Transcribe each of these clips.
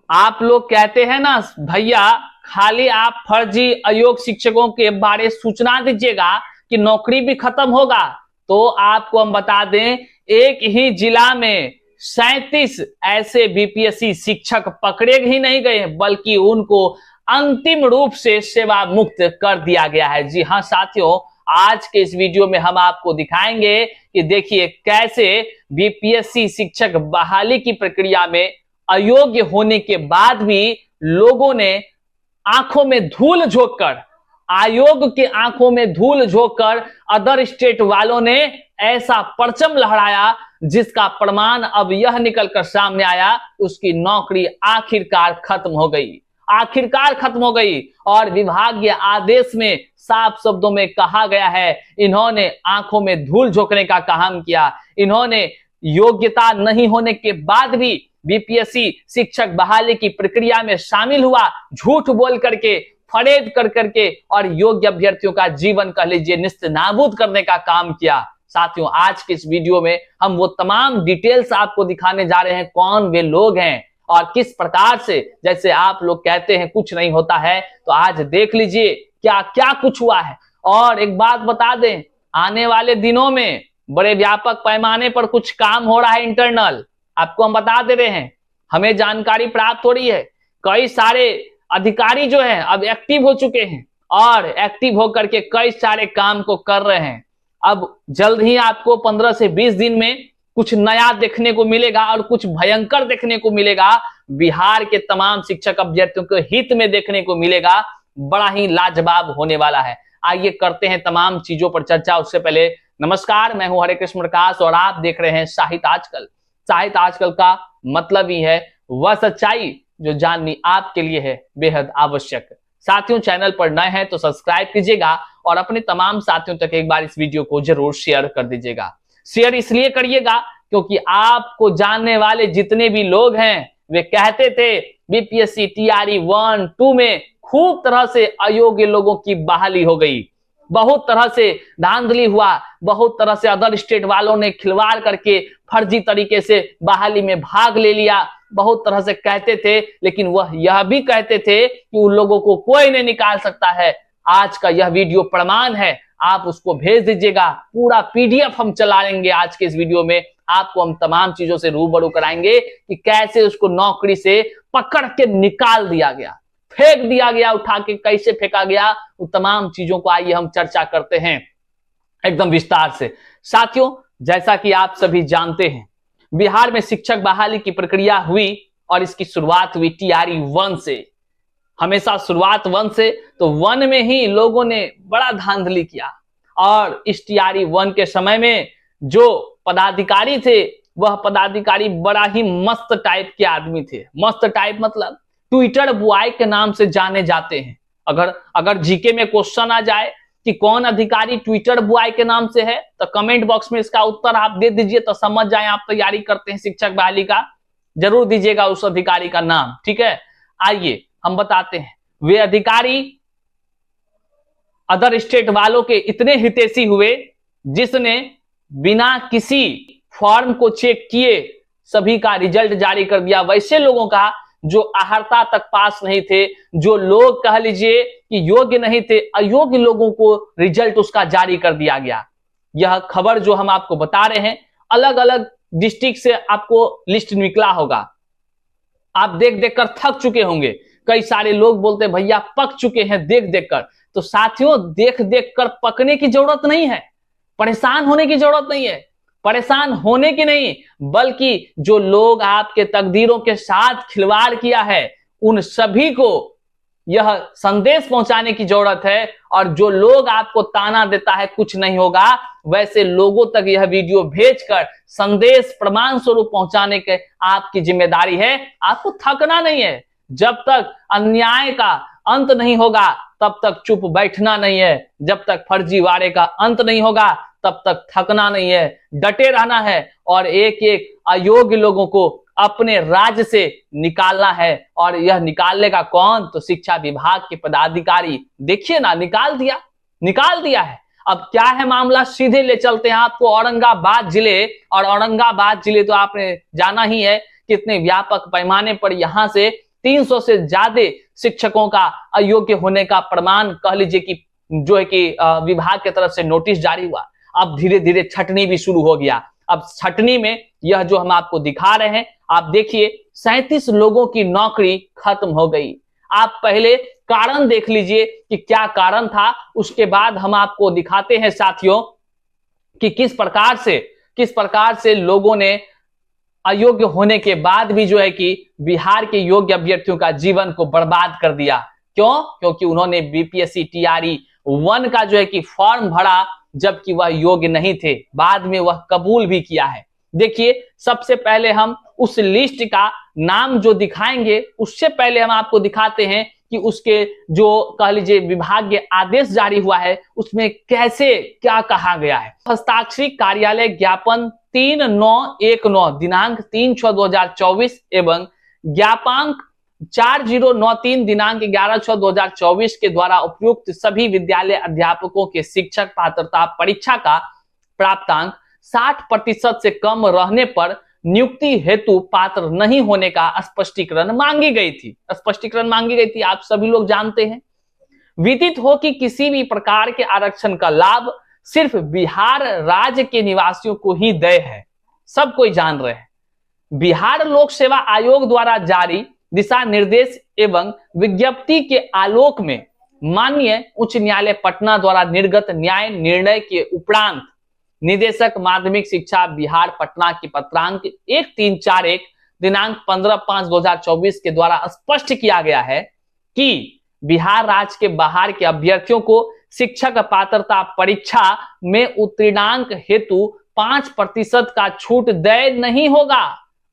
आप लोग कहते हैं ना भैया, खाली आप फर्जी अयोग्य शिक्षकों के बारे सूचना दीजिएगा कि नौकरी भी खत्म होगा। तो आपको हम बता दें, एक ही जिला में 37 ऐसे बीपीएससी शिक्षक पकड़े ही नहीं गए, बल्कि उनको अंतिम रूप से सेवा मुक्त कर दिया गया है। जी हाँ साथियों, आज के इस वीडियो में हम आपको दिखाएंगे कि देखिए कैसे बीपीएससी शिक्षक बहाली की प्रक्रिया में अयोग्य होने के बाद भी लोगों ने आंखों में धूल झोंककर, आयोग के आंखों में धूल झोंककर अदर स्टेट वालों ने ऐसा परचम लहराया जिसका प्रमाण अब यह निकलकर सामने आया, उसकी नौकरी आखिरकार खत्म हो गई, आखिरकार खत्म हो गई। और विभागीय आदेश में साफ शब्दों में कहा गया है, इन्होंने आंखों में धूल झोंकने का काम किया, इन्होंने योग्यता नहीं होने के बाद भी बीपीएससी शिक्षक बहाली की प्रक्रिया में शामिल हुआ, झूठ बोल करके, फरेब कर करके और योग्य अभ्यर्थियों का जीवन कह लीजिए निस्तानाबूद करने का काम किया। साथियों, आज के इस वीडियो में हम वो तमाम डिटेल्स आपको दिखाने जा रहे हैं, कौन वे लोग हैं और किस प्रकार से, जैसे आप लोग कहते हैं कुछ नहीं होता है, तो आज देख लीजिए क्या क्या कुछ हुआ है। और एक बात बता दें, आने वाले दिनों में बड़े व्यापक पैमाने पर कुछ काम हो रहा है इंटरनल, आपको हम बता दे रहे हैं, हमें जानकारी प्राप्त हो रही है। कई सारे अधिकारी जो हैं अब एक्टिव हो चुके हैं और एक्टिव होकर के कई सारे काम को कर रहे हैं। अब जल्द ही आपको 15 से 20 दिन में कुछ नया देखने को मिलेगा और कुछ भयंकर देखने को मिलेगा, बिहार के तमाम शिक्षक अभ्यर्थियों के हित में देखने को मिलेगा, बड़ा ही लाजवाब होने वाला है। आइए करते हैं तमाम चीजों पर चर्चा। उससे पहले नमस्कार, मैं हूं हरे कृष्ण प्रकाश और आप देख रहे हैं साहित्य आजकल। साहित्य आजकल का मतलब ही है वह सच्चाई जो जाननी आपके लिए है बेहद आवश्यक। साथियों, चैनल पर नए हैं तो सब्सक्राइब कीजिएगा और अपने तमाम साथियों तक एक बार इस वीडियो को जरूर शेयर कर दीजिएगा। शेयर इसलिए करिएगा क्योंकि आपको जानने वाले जितने भी लोग हैं वे कहते थे बीपीएससी टीआरई 1, 2 में खूब तरह से अयोग्य लोगों की बहाली हो गई, बहुत तरह से धांधली हुआ, बहुत तरह से अदर स्टेट वालों ने खिलवाड़ करके फर्जी तरीके से बहाली में भाग ले लिया, बहुत तरह से कहते थे। लेकिन वह यह भी कहते थे कि उन लोगों को कोई नहीं निकाल सकता है। आज का यह वीडियो प्रमाण है, आप उसको भेज दीजिएगा, पूरा पीडीएफ हम चलाएंगे। आज के इस वीडियो में आपको हम तमाम चीजों से रूबरू कराएंगे कि कैसे उसको नौकरी से पकड़ के निकाल दिया गया, फेंक दिया गया, उठा के कैसे फेंका गया, वो तमाम चीजों को आइए हम चर्चा करते हैं एकदम विस्तार से। साथियों, जैसा कि आप सभी जानते हैं, बिहार में शिक्षक बहाली की प्रक्रिया हुई और इसकी शुरुआत हुई टीआरई 1 से। हमेशा शुरुआत 1 से, तो 1 में ही लोगों ने बड़ा धांधली किया और इस टीआरई 1 के समय में जो पदाधिकारी थे वह पदाधिकारी बड़ा ही मस्त टाइप के आदमी थे। मस्त टाइप मतलब ट्विटर बॉय के नाम से जाने जाते हैं। अगर जीके में क्वेश्चन आ जाए कि कौन अधिकारी ट्विटर बॉय के नाम से है, तो कमेंट बॉक्स में इसका उत्तर आप दे दीजिए, तो समझ जाए आप तैयारी करते हैं शिक्षक बहाली का। जरूर दीजिएगा उस अधिकारी का नाम, ठीक है। आइए हम बताते हैं, वे अधिकारी अदर स्टेट वालों के इतने हितैषी हुए जिसने बिना किसी फॉर्म को चेक किए सभी का रिजल्ट जारी कर दिया। वैसे लोगों का जो अहर्ता तक पास नहीं थे, जो लोग कह लीजिए कि योग्य नहीं थे, अयोग्य लोगों को रिजल्ट उसका जारी कर दिया गया। यह खबर जो हम आपको बता रहे हैं, अलग अलग डिस्ट्रिक्ट से आपको लिस्ट निकला होगा, आप देख देख कर थक चुके होंगे। कई सारे लोग बोलते भैया पक चुके हैं देख देख कर। तो साथियों, देख देख कर पकने की जरूरत नहीं है, परेशान होने की जरूरत नहीं है। परेशान होने की नहीं, बल्कि जो लोग आपके तकदीरों के साथ खिलवाड़ किया है उन सभी को यह संदेश पहुंचाने की जरूरत है। और जो लोग आपको ताना देता है कुछ नहीं होगा, वैसे लोगों तक यह वीडियो भेजकर संदेश प्रमाण स्वरूप पहुंचाने के आपकी जिम्मेदारी है। आपको थकना नहीं है, जब तक अन्याय का अंत नहीं होगा तब तक चुप बैठना नहीं है, जब तक फर्जीवाड़े का अंत नहीं होगा तब तक थकना नहीं है, डटे रहना है और एक एक अयोग्य लोगों को अपने राज्य से निकालना है। और यह निकालने का कौन, तो शिक्षा विभाग के पदाधिकारी। देखिए ना, निकाल दिया है। अब क्या है मामला, सीधे ले चलते हैं आपको औरंगाबाद जिले। और औरंगाबाद जिले तो आपने जाना ही है कितने व्यापक पैमाने पर यहां से 300 से ज्यादा शिक्षकों का अयोग्य होने का प्रमाण कह लीजिए कि जो है कि विभाग की तरफ से नोटिस जारी हुआ। अब धीरे धीरे छटनी भी शुरू हो गया। अब छटनी में यह जो हम आपको दिखा रहे हैं, आप देखिए 37 लोगों की नौकरी खत्म हो गई। आप पहले कारण देख लीजिए कि क्या कारण था, उसके बाद हम आपको दिखाते हैं साथियों कि किस प्रकार से लोगों ने अयोग्य होने के बाद भी जो है कि बिहार के योग्य अभ्यर्थियों का जीवन को बर्बाद कर दिया। क्यों? क्योंकि उन्होंने बीपीएससी टीआरई 1 का जो है कि फॉर्म भरा, जबकि वह योग्य नहीं थे। बाद में वह कबूल भी किया है। देखिए, सबसे पहले हम उस लिस्ट का नाम जो दिखाएंगे, उससे पहले हम आपको दिखाते हैं कि उसके जो कह लीजिए विभागीय आदेश जारी हुआ है, उसमें कैसे क्या कहा गया है। हस्ताक्षरी कार्यालय ज्ञापन 3919 दिनांक 3/6/2024 एवं ज्ञापांक 4093 दिनांक 11/6/2024 के द्वारा उपयुक्त सभी विद्यालय अध्यापकों के शिक्षक पात्रता परीक्षा का प्राप्तांक 60% से कम रहने पर नियुक्ति हेतु पात्र नहीं होने का स्पष्टीकरण मांगी गई थी। आप सभी लोग जानते हैं। विदित हो कि किसी भी प्रकार के आरक्षण का लाभ सिर्फ बिहार राज्य के निवासियों को ही देय है, सब कोई जान रहे हैं। बिहार लोक सेवा आयोग द्वारा जारी दिशा निर्देश एवं विज्ञप्ति के आलोक में माननीय उच्च न्यायालय पटना द्वारा निर्गत न्याय निर्णय के उपरांत निदेशक माध्यमिक शिक्षा बिहार पटना की पत्रांक 1341 दिनांक 15/5/2024 के द्वारा स्पष्ट किया गया है कि बिहार राज्य के बाहर के अभ्यर्थियों को शिक्षक पात्रता परीक्षा में उत्तीर्णांक हेतु 5% का छूट देय नहीं होगा।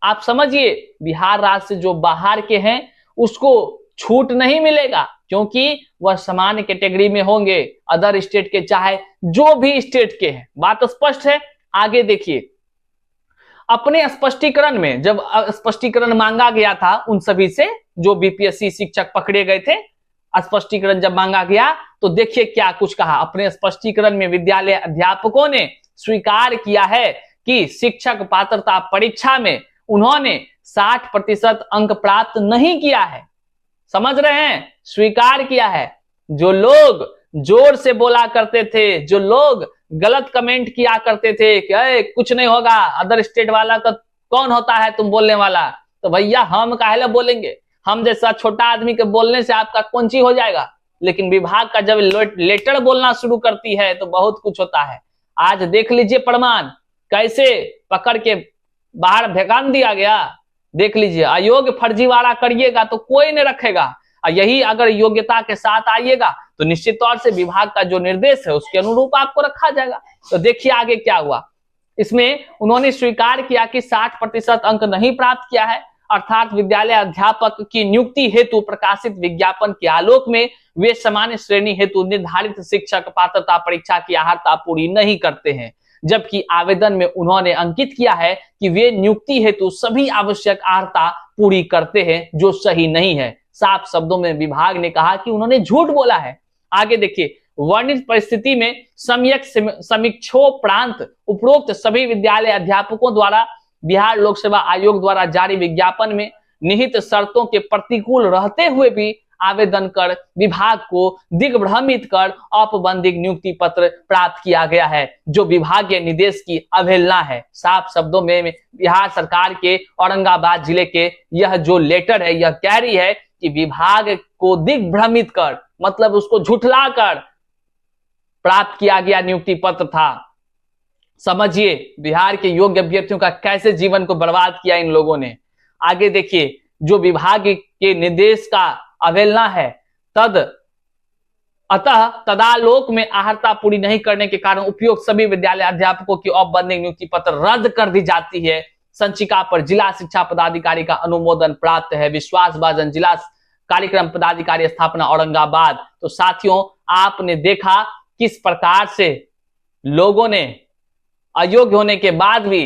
आप समझिए, बिहार राज्य से जो बाहर के हैं उसको छूट नहीं मिलेगा, क्योंकि वह सामान्य कैटेगरी में होंगे, अदर स्टेट के चाहे जो भी स्टेट के हैं। बात स्पष्ट है। आगे देखिए, अपने स्पष्टीकरण में जब स्पष्टीकरण मांगा गया था उन सभी से जो बीपीएससी शिक्षक पकड़े गए थे, स्पष्टीकरण जब मांगा गया तो देखिए क्या कुछ कहा। अपने स्पष्टीकरण में विद्यालय अध्यापकों ने स्वीकार किया है कि शिक्षक पात्रता परीक्षा में उन्होंने 60% अंक प्राप्त नहीं किया है। समझ रहे हैं? स्वीकार किया है। जो लोग जोर से बोला करते थे, जो लोग गलत कमेंट किया करते थे कि कुछ नहीं होगा, अदर स्टेट वाला का कौन होता है तुम बोलने वाला, तो भैया हम काहे बोलेंगे? हम जैसा छोटा आदमी के बोलने से आपका कौन चीज हो जाएगा? लेकिन विभाग का जब लेटर बोलना शुरू करती है तो बहुत कुछ होता है। आज देख लीजिए प्रमाण कैसे पकड़ के बाहर भेकान दिया गया। देख लीजिए, अयोग्य फर्जीवाड़ा करिएगा तो कोई नहीं रखेगा, और यही अगर योग्यता के साथ आइएगा तो निश्चित तौर से विभाग का जो निर्देश है उसके अनुरूप आपको रखा जाएगा। तो देखिए आगे क्या हुआ। इसमें उन्होंने स्वीकार किया कि 60% अंक नहीं प्राप्त किया है, अर्थात विद्यालय अध्यापक की नियुक्ति हेतु प्रकाशित विज्ञापन के आलोक में वे सामान्य श्रेणी हेतु निर्धारित शिक्षक पात्रता परीक्षा की अर्हता पूरी नहीं करते हैं, जबकि आवेदन में उन्होंने अंकित किया है कि वे नियुक्ति हेतु सभी आवश्यक अर्हता पूरी करते हैं, जो सही नहीं है। साफ शब्दों में विभाग ने कहा कि उन्होंने झूठ बोला है। आगे देखिए, वर्णित परिस्थिति में सम्यक समीक्षोपरांत उपरोक्त सभी विद्यालय अध्यापकों द्वारा बिहार लोक सेवा आयोग द्वारा जारी विज्ञापन में निहित शर्तों के प्रतिकूल रहते हुए भी आवेदन कर विभाग को दिग्भ्रमित कर औपबंधिक नियुक्ति पत्र प्राप्त किया गया है, जो विभागीय निर्देश की अवहेलना है। साफ शब्दों में बिहार सरकार के औरंगाबाद जिले के यह जो लेटर है, यह कह रही है कि विभाग को दिग्भ्रमित कर, मतलब उसको झुठला कर प्राप्त किया गया नियुक्ति पत्र था। समझिए बिहार के योग्य अभ्यर्थियों का कैसे जीवन को बर्बाद किया इन लोगों ने। आगे देखिए, जो विभाग के निर्देश का अवहेलना है, अतः तदालोक में अर्हता पूरी नहीं करने के कारण उपयुक्त सभी विद्यालय अध्यापकों की औपबंधिक नियुक्ति पत्र रद्द कर दी जाती है। संचिका पर जिला शिक्षा पदाधिकारी का अनुमोदन प्राप्त है। विश्वासभाजन जिला कार्यक्रम पदाधिकारी स्थापना औरंगाबाद। तो साथियों, आपने देखा किस प्रकार से लोगों ने अयोग्य होने के बाद भी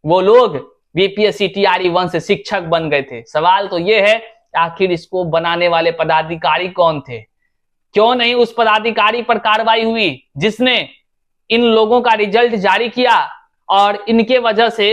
वो लोग बीपीएससी टीआरई 1 से शिक्षक बन गए थे। सवाल तो ये है, आखिर इसको बनाने वाले पदाधिकारी कौन थे? क्यों नहीं उस पदाधिकारी पर कार्रवाई हुई जिसने इन लोगों का रिजल्ट जारी किया और इनके वजह से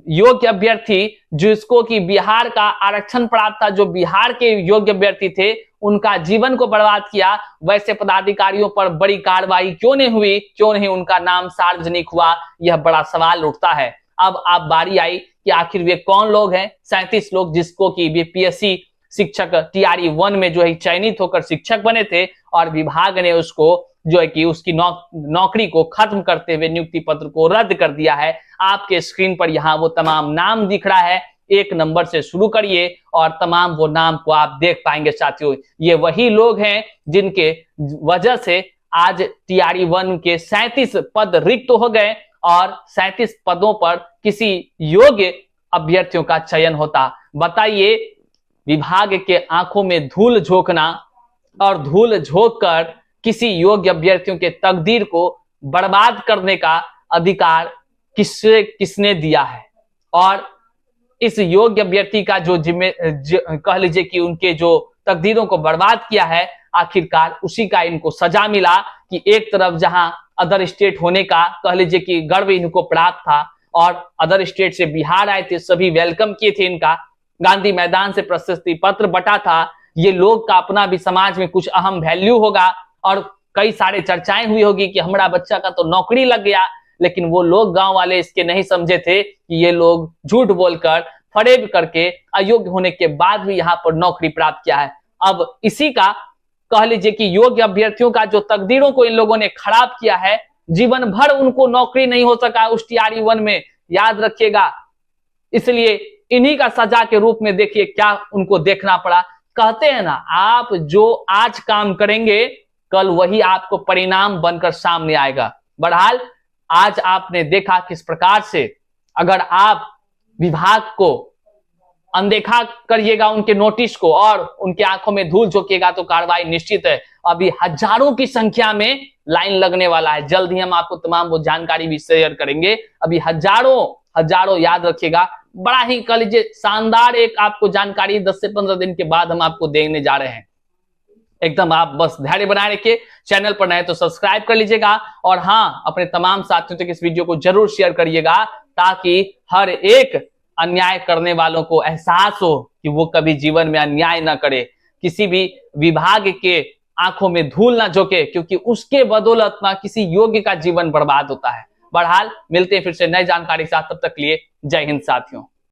योग्य अभ्यर्थी जिसको कि बिहार का आरक्षण प्राप्त था, जो बिहार के योग्य अभ्यर्थी थे, उनका जीवन को बर्बाद किया। वैसे पदाधिकारियों पर बड़ी कार्रवाई क्यों नहीं हुई, क्यों नहीं उनका नाम सार्वजनिक हुआ, यह बड़ा सवाल उठता है। अब बारी आई कि आखिर वे कौन लोग हैं, 37 लोग जिसको कि बीपीएससी शिक्षक TRE 1 में जो है चयनित होकर शिक्षक बने थे और विभाग ने उसको जो है कि उसकी नौकरी को खत्म करते हुए नियुक्ति पत्र को रद्द कर दिया है। आपके स्क्रीन पर यहाँ वो तमाम नाम दिख रहा है, 1 नंबर से शुरू करिए और तमाम वो नाम को आप देख पाएंगे। साथियों, ये वही लोग हैं जिनके वजह से आज TRE 1 के 37 पद रिक्त हो गए और 37 पदों पर किसी योग्य अभ्यर्थियों का चयन होता। बताइए, विभाग के आंखों में धूल झोंकना और धूल झोंक कर किसी योग्य अभ्यर्थियों के तकदीर को बर्बाद करने का अधिकार किसने दिया है? और इस योग्य अभ्यर्थी का जो कह लीजिए कि उनके जो तकदीरों को बर्बाद किया है, आखिरकार उसी का इनको सजा मिला कि एक तरफ जहां अदर स्टेट होने का कह लीजिए कि गर्व इनको प्राप्त था और अदर स्टेट से बिहार आए थे, सभी वेलकम किए थे इनका, गांधी मैदान से प्रशस्ति पत्र बटा था, ये लोग का अपना भी समाज में कुछ अहम वैल्यू होगा और कई सारे चर्चाएं हुई होगी कि हमारा बच्चा का तो नौकरी लग गया। लेकिन वो लोग, गांव वाले, इसके नहीं समझे थे कि ये लोग झूठ बोलकर, फरेब करके, अयोग्य होने के बाद भी यहाँ पर नौकरी प्राप्त किया है। अब इसी का कह लीजिए कि योग्य अभ्यर्थियों का जो तकदीरों को इन लोगों ने खराब किया है, जीवन भर उनको नौकरी नहीं हो सका उस TRE 1 में, याद रखिएगा। इसलिए इन्हीं का सजा के रूप में देखिए क्या उनको देखना पड़ा। कहते हैं ना, आप जो आज काम करेंगे कल वही आपको परिणाम बनकर सामने आएगा। बहरहाल आज आपने देखा किस प्रकार से अगर आप विभाग को अनदेखा करिएगा, उनके नोटिस को, और उनके आंखों में धूल झोंकेगा तो कार्रवाई निश्चित है। अभी हजारों की संख्या में लाइन लगने वाला है, जल्द ही हम आपको तमाम वो जानकारी भी शेयर करेंगे। अभी हजारों याद रखिएगा, बड़ा ही कह लीजिए शानदार एक आपको जानकारी 10 से 15 दिन के बाद हम आपको देने जा रहे हैं। एकदम आप बस धैर्य बनाए रखिए। चैनल पर नए तो सब्सक्राइब कर लीजिएगा और हाँ, अपने तमाम साथियों तक इस वीडियो को जरूर शेयर करिएगा ताकि हर एक अन्याय करने वालों को एहसास हो कि वो कभी जीवन में अन्याय ना करे, किसी भी विभाग के आंखों में धूल ना झोंके, क्योंकि उसके बदौलत ना किसी योग्य का जीवन बर्बाद होता है। बहरहाल मिलते हैं फिर से नई जानकारी के साथ, तब तक लिए जय हिंद साथियों।